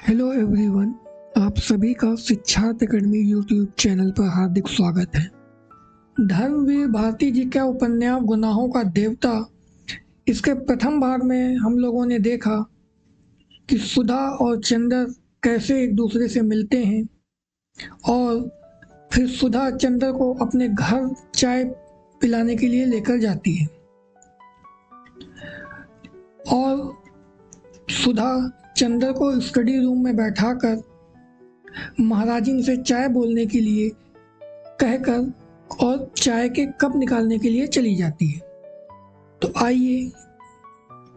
Hello everyone, आप सभी का सिद्धार्थ अकेडमी यूट्यूब चैनल पर हार्दिक स्वागत है। धर्मवीर भारती जी का उपन्यास गुनाहों का देवता, इसके प्रथम भाग में हम लोगों ने देखा कि सुधा और चंद्र कैसे एक दूसरे से मिलते हैं और फिर सुधा चंद्र को अपने घर चाय पिलाने के लिए लेकर जाती है और सुधा चंद्र को स्टडी रूम में बैठाकर महाराजिन से चाय बोलने के लिए कहकर और चाय के कप निकालने के लिए चली जाती है। तो आइए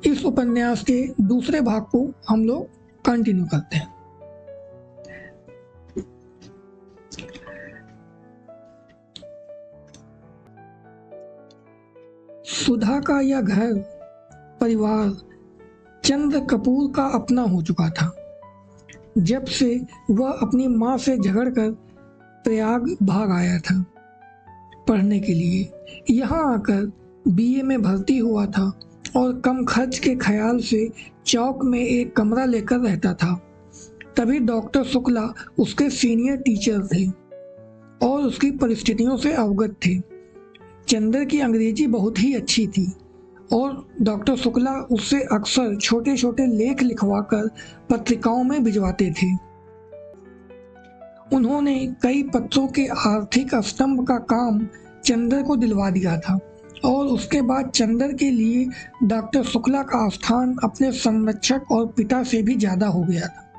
इस उपन्यास के दूसरे भाग को हम लोग कंटिन्यू करते हैं। सुधा का यह घर परिवार चंद्र कपूर का अपना हो चुका था। जब से वह अपनी माँ से झगड़कर प्रयाग भाग आया था पढ़ने के लिए, यहाँ आकर बीए में भर्ती हुआ था और कम खर्च के ख्याल से चौक में एक कमरा लेकर रहता था। तभी डॉक्टर शुक्ला उसके सीनियर टीचर थे और उसकी परिस्थितियों से अवगत थे। चंद्र की अंग्रेजी बहुत ही अच्छी थी और डॉक्टर शुक्ला उससे अक्सर छोटे छोटे लेख लिखवाकर पत्रिकाओं में भिजवाते थे। उन्होंने कई पत्रों के आर्थिक स्तंभ का काम चंद्र को दिलवा दिया था और उसके बाद चंद्र के लिए डॉक्टर शुक्ला का स्थान अपने संरक्षक और पिता से भी ज्यादा हो गया था।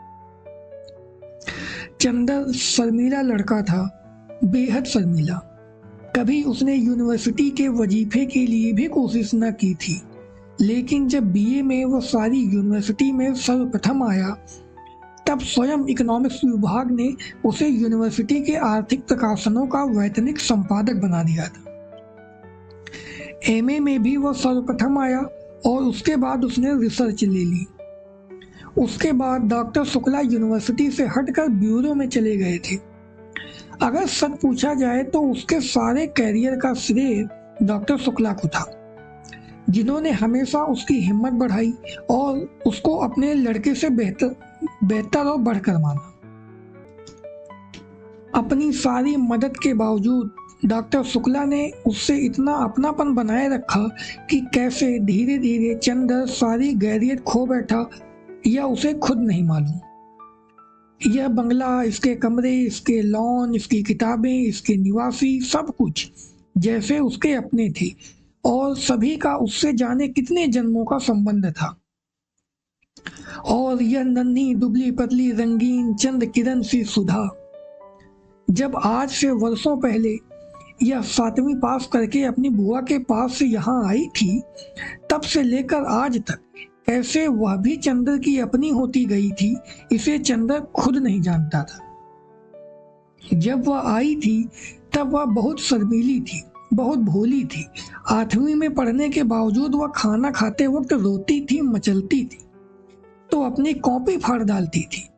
चंद्र शर्मीला लड़का था, बेहद शर्मीला। कभी उसने यूनिवर्सिटी के वजीफे के लिए भी कोशिश न की थी, लेकिन जब बीए में वह सारी यूनिवर्सिटी में सर्वप्रथम आया तब स्वयं इकोनॉमिक्स विभाग ने उसे यूनिवर्सिटी के आर्थिक प्रकाशनों का वैतनिक संपादक बना दिया था। एमए में भी वह सर्वप्रथम आया और उसके बाद उसने रिसर्च ले ली। उसके बाद डॉक्टर शुक्ला यूनिवर्सिटी से हटकर ब्यूरो में चले गए थे। अगर सच पूछा जाए तो उसके सारे कैरियर का श्रेय डॉक्टर शुक्ला को था, जिन्होंने हमेशा उसकी हिम्मत बढ़ाई और उसको अपने लड़के से बेहतर और बढ़कर माना। अपनी सारी मदद के बावजूद डॉक्टर शुक्ला ने उससे इतना अपनापन बनाए रखा कि कैसे धीरे धीरे चंद्र सारी गैरियत खो बैठा यह उसे खुद नहीं मालूम। यह बंगला, इसके कमरे, इसके लॉन, इसकी किताबें, इसके निवासी, सब कुछ जैसे उसके अपने थे और सभी का उससे जाने कितने जन्मों का संबंध था। और यह नन्ही दुबली पतली रंगीन चंद किरण सी सुधा, जब आज से वर्षों पहले यह 7वीं पास करके अपनी बुआ के पास से यहाँ आई थी, तब से लेकर आज तक कैसे वह भी चंद्र की अपनी होती गई थी, इसे चंद्र खुद नहीं जानता था। जब वह आई थी तब वह बहुत शर्मीली थी, बहुत भोली थी। 8वीं में पढ़ने के बावजूद वह खाना खाते वक्त रोती थी, मचलती थी तो अपनी कॉपी फाड़ डालती थी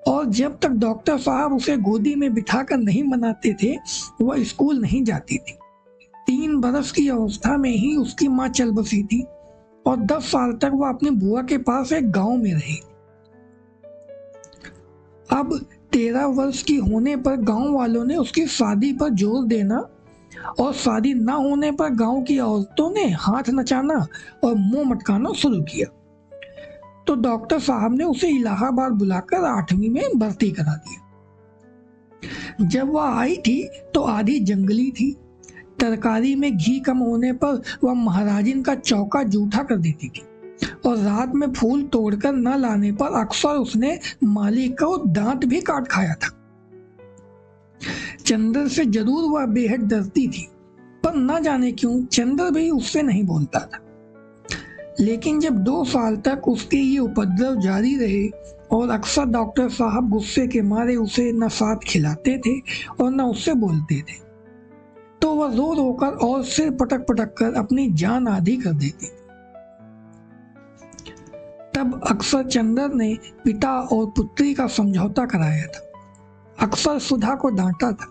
और जब तक डॉक्टर साहब उसे गोदी में बिठाकर नहीं मनाते थे वह स्कूल नहीं जाती थी। 3 बरस की अवस्था में ही उसकी माँ चल बसी थी और 10 साल तक वह अपनी बुआ के पास एक गांव में रही। अब 13 वर्ष की होने पर गांव वालों ने उसकी शादी पर जोर देना और शादी ना होने पर गांव की औरतों ने हाथ नचाना और मुंह मटकाना शुरू किया। तो डॉक्टर साहब ने उसे इलाहाबाद बुलाकर 8वीं में भर्ती करा दिया। जब वह आई थी तो आधी जंगली थी। तरकारी में घी कम होने पर वह महाराजिन का चौका जूठा कर देती थी और रात में फूल तोड़कर न लाने पर अक्सर उसने मालिक को दांत भी काट खाया था। चंद्र से जरूर वह बेहद डरती थी, पर न जाने क्यों चंद्र भी उससे नहीं बोलता था। लेकिन जब 2 साल तक उसके ये उपद्रव जारी रहे और अक्सर डॉक्टर साहब गुस्से के मारे उसे न साथ खिलाते थे और न उससे बोलते थे, तो वह रो रोकर और सिर पटक पटक कर अपनी जान आधी कर देती थी। तब अक्सर चंद्र ने पिता और पुत्री का समझौता कराया था, अक्सर सुधा को डांटा था,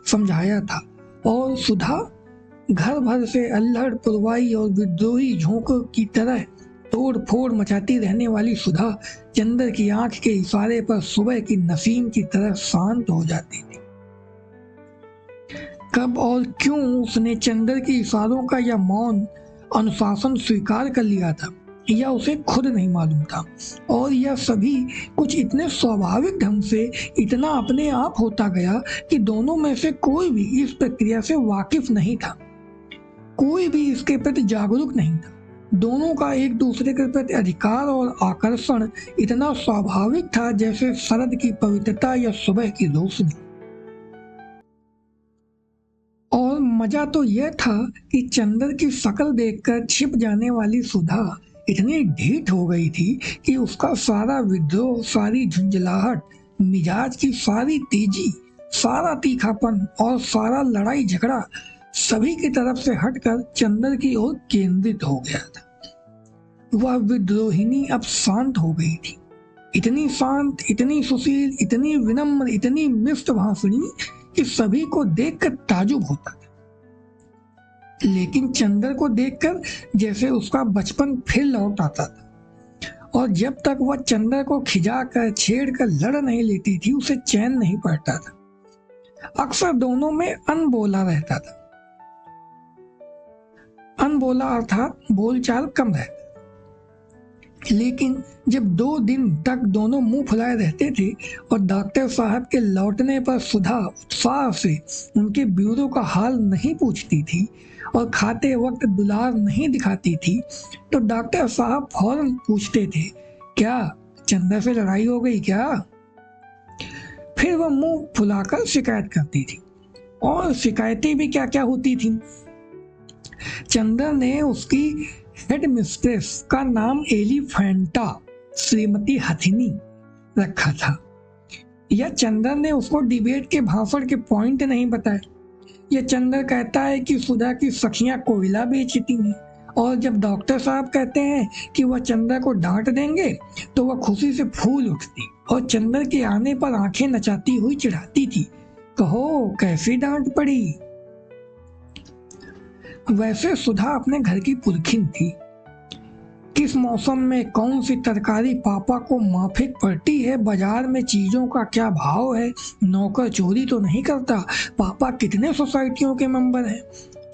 समझाया था और सुधा घर भर से अल्हड़ पुरवाई और विद्रोही झोंकों की तरह तोड़ फोड़ मचाती रहने वाली सुधा चंद्र की आंख के इशारे पर सुबह की नसीम की तरह शांत हो जाती थी। कब और क्यों उसने चंद्र के इशारों का यह मौन अनुशासन स्वीकार कर लिया था, यह उसे खुद नहीं मालूम था। और यह सभी कुछ इतने स्वाभाविक ढंग से, इतना अपने आप होता गया कि दोनों में से कोई भी इस प्रक्रिया से वाकिफ नहीं था, कोई भी इसके प्रति जागरूक नहीं था। दोनों का एक दूसरे के प्रति अधिकार और आकर्षण इतना स्वाभाविक था जैसे शरद की पवित्रता या सुबह की रोशनी। और मजा तो यह था कि चंद्र की शक्ल देखकर छिप जाने वाली सुधा इतनी ढीठ हो गई थी कि उसका सारा विद्रोह, सारी झुंझलाहट, मिजाज की सारी तेजी, सारा तीखापन और सारा लड़ाई झगड़ा सभी की तरफ से हटकर चंद्र की ओर केंद्रित हो गया था। वह विद्रोहिनी अब शांत हो गई थी, इतनी शांत, इतनी सुशील, इतनी विनम्र, इतनी मिष्ट भाषिणी कि सभी को देखकर ताजुब होता था। लेकिन चंद्र को देखकर जैसे उसका बचपन फिर लौट आता था। और जब तक वह चंद्र को खिजाकर, छेड़कर लड़ नहीं लेती थी, उसे चैन नहीं पड़ता था। अक्सर दोनों में अनबोला रहता था। अनबोला अर्थात बोलचाल कम रहता। लेकिन जब 2 दिन तक दोनों मुंह फुलाए रहते थे और डॉक्टर साहब के लौटने पर सुधा उत्साह से उनके ब्यूरो का हाल नहीं पूछती थी और खाते वक्त दुलार नहीं दिखाती थी, तो डॉक्टर साहब फौरन पूछते थे, क्या चंदा से लड़ाई हो गई क्या? फिर वह मुंह फुलाकर शिकायत करती थी। और शिकायतें भी क्या क्या होती थी। चंद्र ने उसकी हेड मिस्ट्रेस का नाम एलिफेंटा, श्रीमती हथिनी रखा था। यह चंद्र ने उसको डिबेट के भाषण के पॉइंट नहीं बताए। यह चंद्र कहता है कि सुधा की सखियां कोयला बेचती हैं, और जब डॉक्टर साहब कहते हैं कि वह चंद्र को डांट देंगे तो वह खुशी से फूल उठती और चंद्र के आने पर आंखें नचाती हुई चिढ़ाती थी, कहो कैसी डांट पड़ी। वैसे सुधा अपने घर की पुरखिन थी। किस मौसम में कौन सी तरकारी पापा को माफिक पड़ती है, बाजार में चीजों का क्या भाव है, नौकर चोरी तो नहीं करता, पापा कितने सोसाइटियों के मेंबर हैं,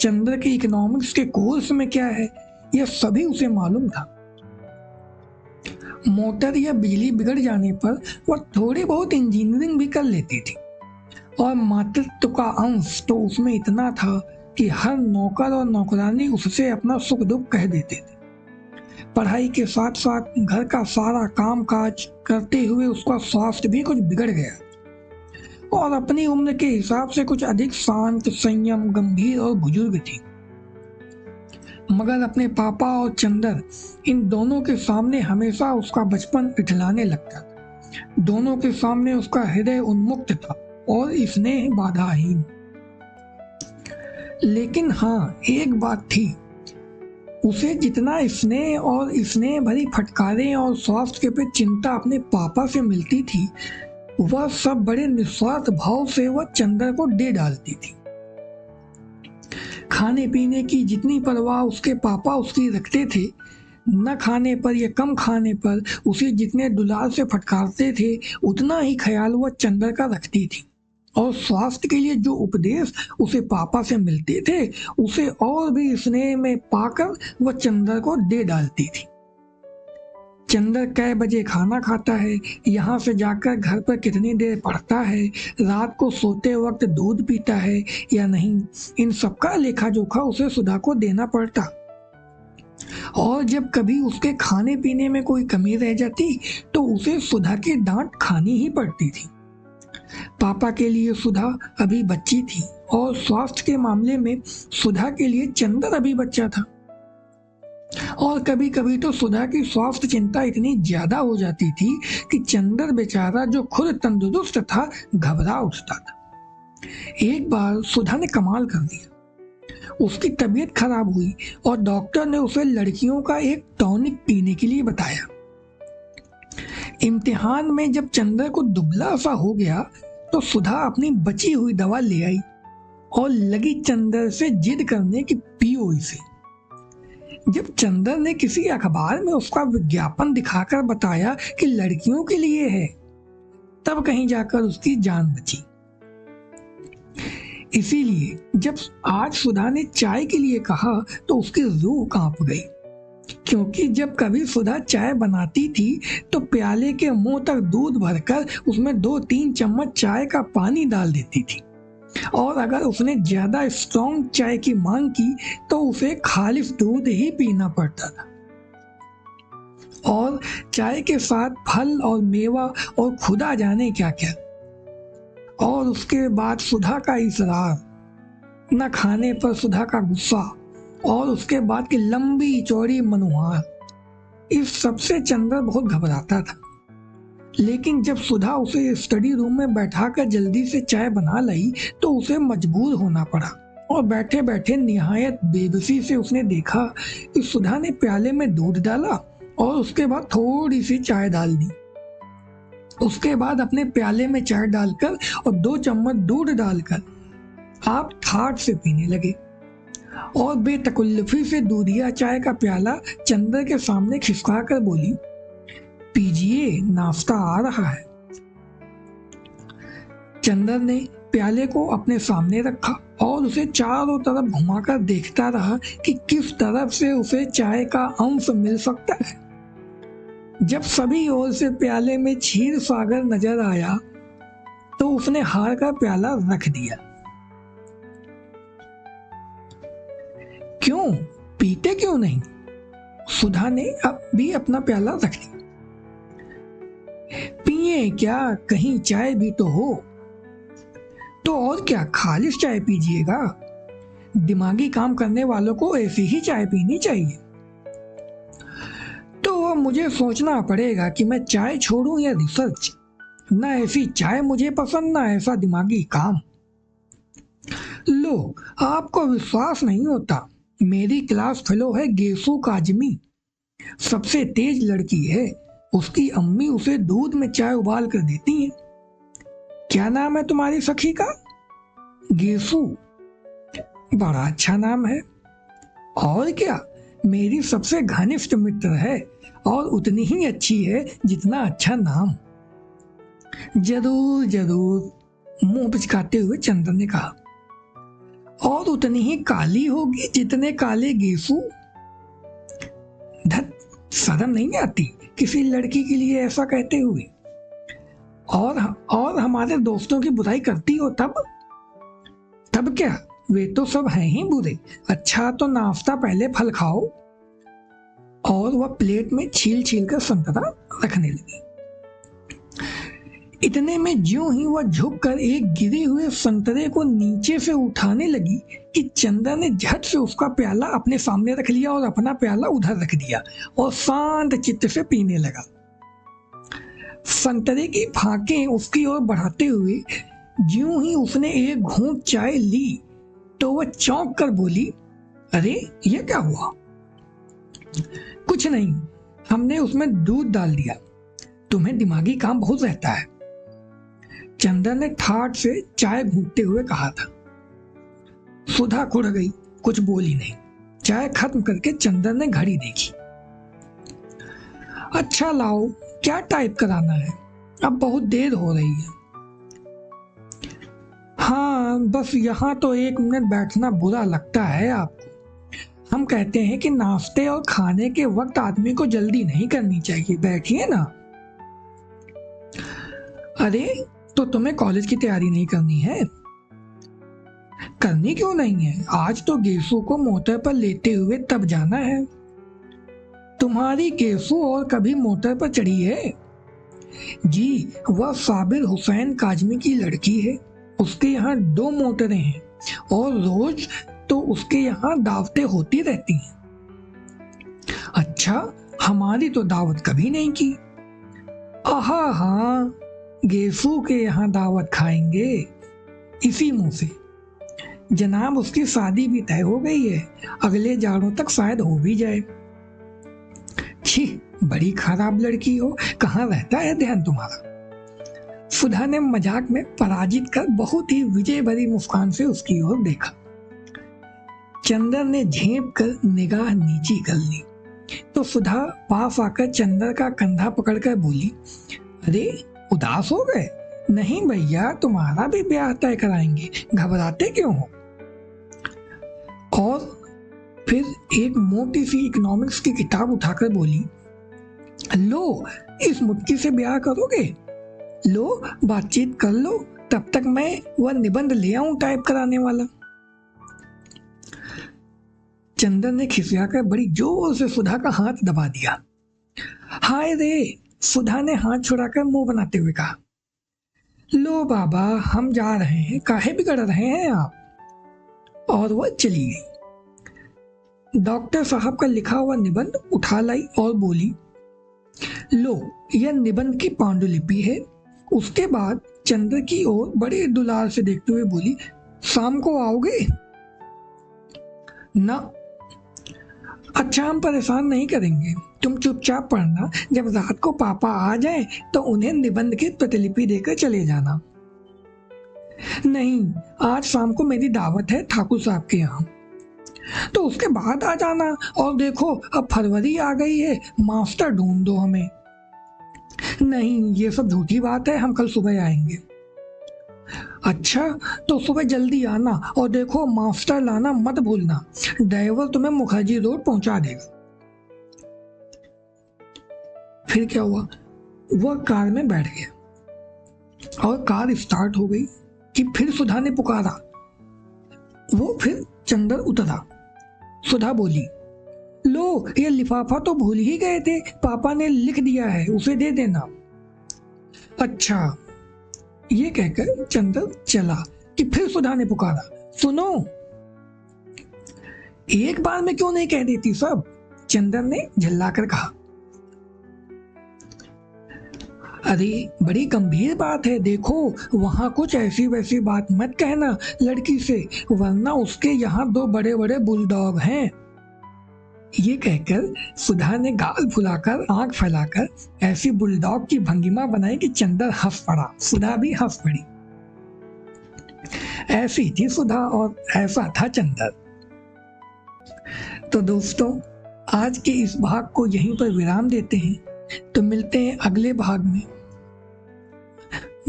चंद्र के इकोनॉमिक्स के कोर्स में क्या है, यह सभी उसे मालूम था। मोटर या बिजली बिगड़ जाने पर वह थोड़ी बहुत इंजीनियरिंग भी कर लेती थी। और मातृत्व का अंश तो उसमें इतना था कि हर नौकर और नौकरानी उससे अपना सुख दुख कह देते थे। पढ़ाई के साथ साथ घर का सारा काम काज करते हुए उसका स्वास्थ्य भी कुछ बिगड़ गया और अपनी उम्र के हिसाब से कुछ अधिक शांत, संयम, गंभीर और बुजुर्ग थी। मगर अपने पापा और चंद्र, इन दोनों के सामने हमेशा उसका बचपन इठलाने लगता था। दोनों के सामने उसका हृदय उन्मुक्त था और स्नेह बाधाहीन। लेकिन हाँ, एक बात थी, उसे जितना स्नेह और स्नेह भरी फटकारें और स्वास्थ्य के प्रति चिंता अपने पापा से मिलती थी, वह सब बड़े निस्वार्थ भाव से वह चंद्र को दे डालती थी। खाने पीने की जितनी परवाह उसके पापा उसकी रखते थे, न खाने पर या कम खाने पर उसे जितने दुलार से फटकारते थे, उतना ही ख्याल वह चंद्र का रखती थी। और स्वास्थ्य के लिए जो उपदेश उसे पापा से मिलते थे, उसे और भी स्नेह में पाकर वह चंद्र को दे डालती थी। चंद्र कै बजे खाना खाता है, यहाँ से जाकर घर पर कितनी देर पढ़ता है, रात को सोते वक्त दूध पीता है या नहीं, इन सबका लेखा जोखा उसे सुधा को देना पड़ता। और जब कभी उसके खाने पीने में कोई कमी रह जाती तो उसे सुधा की डांट खानी ही पड़ती थी। पापा के लिए सुधा अभी बच्ची थी और स्वास्थ्य के मामले में सुधा के लिए चंद्र अभी बच्चा था। और कभी कभी तो सुधा की स्वास्थ्य चिंता इतनी ज्यादा हो जाती थी कि चंद्र बेचारा, जो खुद तंदुरुस्त था, घबरा उठता था। एक बार सुधा ने कमाल कर दिया। उसकी तबीयत खराब हुई और डॉक्टर ने उसे लड़कियों का एक टॉनिक पीने के लिए बताया। इम्तिहान में जब चंद्र को दुबला सा हो गया तो सुधा अपनी बची हुई दवा ले आई और लगी चंद्र से जिद करने की पियो इसे। जब चंदर ने किसी अखबार में उसका विज्ञापन दिखाकर बताया कि लड़कियों के लिए है, तब कहीं जाकर उसकी जान बची। इसीलिए जब आज सुधा ने चाय के लिए कहा तो उसकी रूह कांप गई, क्योंकि जब कभी सुधा चाय बनाती थी तो प्याले के मुंह तक दूध भरकर उसमें 2-3 चम्मच चाय का पानी डाल देती थी, और अगर उसने ज्यादा स्ट्रॉन्ग चाय की मांग की तो उसे खालिस दूध ही पीना पड़ता था। और चाय के साथ फल और मेवा और खुदा जाने क्या क्या। और उसके बाद सुधा का इसरार, न खाने पर सुधा का गुस्सा, और उसके बाद की लंबी चौड़ी मनुहार, इस सबसे चंदर बहुत घबराता था। लेकिन जब सुधा उसे स्टडी रूम में बैठाकर जल्दी से चाय बना लाई तो उसे मजबूर होना पड़ा, और बैठे बैठे निहायत बेबसी से उसने देखा कि सुधा ने प्याले में दूध डाला और उसके बाद थोड़ी सी चाय डाल दी। उसके बाद अपने प्याले में चाय डालकर और 2 चम्मच दूध डालकर आप ठाठ से पीने लगे, और बेतकल्लुफी से दूधिया चाय का प्याला चंदर के सामने खिसका कर बोली, पीजिए, नाश्ता आ रहा है। चंदर ने प्याले को अपने सामने रखा और उसे चारों तरफ घुमाकर देखता रहा कि किस तरफ से उसे चाय का अंश मिल सकता है। जब सभी ओर से प्याले में क्षीर सागर नजर आया तो उसने हार का प्याला रख दिया। क्यों पीते क्यों नहीं? सुधा ने अब भी अपना प्याला रख दिया। पिए क्या, कहीं चाय भी तो हो। तो और क्या, खालिश चाय पीजिएगा। दिमागी काम करने वालों को ऐसी ही चाय पीनी चाहिए। तो अब मुझे सोचना पड़ेगा कि मैं चाय छोड़ूं या रिसर्च। ना ऐसी चाय मुझे पसंद, ना ऐसा दिमागी काम। लो, आपको विश्वास नहीं होता, मेरी क्लास फेलो है गेसू काजमी, सबसे तेज लड़की है। उसकी अम्मी उसे दूध में चाय उबाल कर देती हैं। क्या नाम है तुम्हारी सखी का? गेसू। बड़ा अच्छा नाम है। और क्या, मेरी सबसे घनिष्ठ मित्र है और उतनी ही अच्छी है जितना अच्छा नाम। जरूर जरूर, मुंह पिचकाते हुए चंदन ने कहा। और उतनी ही काली होगी जितने काले गेसू। धत, शर्म नहीं आती किसी लड़की के लिए ऐसा कहते हुए। और हमारे दोस्तों की बुराई करती हो तब क्या, वे तो सब हैं ही बुरे। अच्छा तो नाश्ता पहले फल खाओ। और वह प्लेट में छील छील कर संतरा रखने लगी। इतने में ज्यों ही वह झुककर एक गिरे हुए संतरे को नीचे से उठाने लगी कि चंदा ने झट से उसका प्याला अपने सामने रख लिया और अपना प्याला उधर रख दिया और शांत चित्त से पीने लगा। संतरे की फांकें उसकी ओर बढ़ाते हुए ज्यों ही उसने एक घूंट चाय ली तो वह चौंक कर बोली, अरे ये क्या हुआ? कुछ नहीं, हमने उसमें दूध डाल दिया। तुम्हें दिमागी काम बहुत रहता है, चंदन ने ठाठ से चाय घूंटते हुए कहा था। सुधा खुड़ गई, कुछ बोली नहीं। चाय खत्म करके चंदन ने घड़ी देखी। अच्छा लाओ, क्या टाइप कराना है? अब बहुत देर हो रही है। हाँ, बस यहाँ तो 1 मिनट बैठना बुरा लगता है आपको। हम कहते हैं कि नाश्ते और खाने के वक्त आदमी को जल्दी नहीं करनी चाहिए। बैठिए ना। अरे, तो तुम्हें कॉलेज की तैयारी नहीं करनी है? करनी क्यों नहीं है? आज तो गेसू को मोटर पर लेते हुए तब जाना है। तुम्हारी गेसू और कभी मोटर पर चढ़ी है? जी, वह साबिर हुसैन काजमी की लड़की है। उसके यहाँ 2 मोटरें हैं और रोज तो उसके यहाँ दावतें होती रहती हैं। अच्छा, हमारी तो दावत कभी नहीं की। आहा हाँ, गेसू के यहाँ दावत खाएंगे इसी मुंह से। जनाब, उसकी शादी भी तय हो गई है, अगले जाड़ों तक शायद हो भी जाए। छी, बड़ी खराब लड़की हो, कहाँ रहता है ध्यान तुम्हारा? सुधा ने मजाक में पराजित कर बहुत ही विजय भरी मुस्कान से उसकी ओर देखा। चंदर ने झेप कर निगाह नीची कर ली तो सुधा पास आकर चंदर का कंधा पकड़कर बोली, अरे उदास हो गए? नहीं भैया, तुम्हारा भी ब्याह तय कराएंगे, घबराते क्यों हो? और फिर एक मोटी सी इकोनॉमिक्स की किताब उठाकर बोली, लो इस मुट्ठी से ब्याह करोगे? लो बातचीत कर लो, तब तक मैं वह निबंध ले आऊं टाइप कराने वाला। चंदर ने खिसियाकर बड़ी जोर से सुधा का हाथ दबा दिया। हाय रे, सुधा ने हाथ छुड़ाकर मुंह बनाते हुए कहा, लो बाबा हम जा रहे हैं, काहे बिगड़ रहे हैं आप? और वह चली गई। डॉक्टर साहब का लिखा हुआ निबंध उठा लाई और बोली, लो यह निबंध की पांडुलिपि है। उसके बाद चंद्र की ओर बड़े दुलार से देखते हुए बोली, शाम को आओगे? ना। अच्छा हम परेशान नहीं करेंगे, तुम चुपचाप पढ़ना, जब रात को पापा आ जाए तो उन्हें निबंध की प्रतिलिपि देकर चले जाना। नहीं, आज शाम को मेरी दावत है ठाकुर साहब के यहाँ, तो उसके बाद आ जाना। और देखो अब फरवरी आ गई है, मास्टर ढूंढ दो हमें। नहीं, ये सब झूठी बात है, हम कल सुबह आएंगे। अच्छा तो सुबह जल्दी आना, और देखो मास्टर लाना मत भूलना, ड्राइवर तुम्हें मुखर्जी रोड पहुंचा देगा। फिर क्या हुआ, वह कार में बैठ गया और कार स्टार्ट हो गई कि फिर सुधा ने पुकारा। वो फिर चंदर उतरा। सुधा बोली, लो ये लिफाफा तो भूल ही गए थे, पापा ने लिख दिया है, उसे दे देना। अच्छा, ये कहकर चंदर चला कि फिर सुधा ने पुकारा, सुनो। एक बार में क्यों नहीं कह देती सब? चंदर ने झल्लाकर कहा। अरे बड़ी गंभीर बात है, देखो वहां कुछ ऐसी वैसी बात मत कहना लड़की से, वरना उसके यहाँ 2 बड़े बड़े बुलडॉग हैं। ये कहकर सुधा ने गाल फुलाकर आंख फैलाकर ऐसी बुलडॉग की भंगिमा बनाई कि चंदर हंस पड़ा, सुधा भी हंस पड़ी। ऐसी थी सुधा और ऐसा था चंदर। तो दोस्तों, आज के इस भाग को यहीं पर विराम देते हैं, तो मिलते हैं अगले भाग में।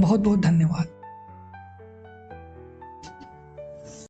बहुत बहुत धन्यवाद।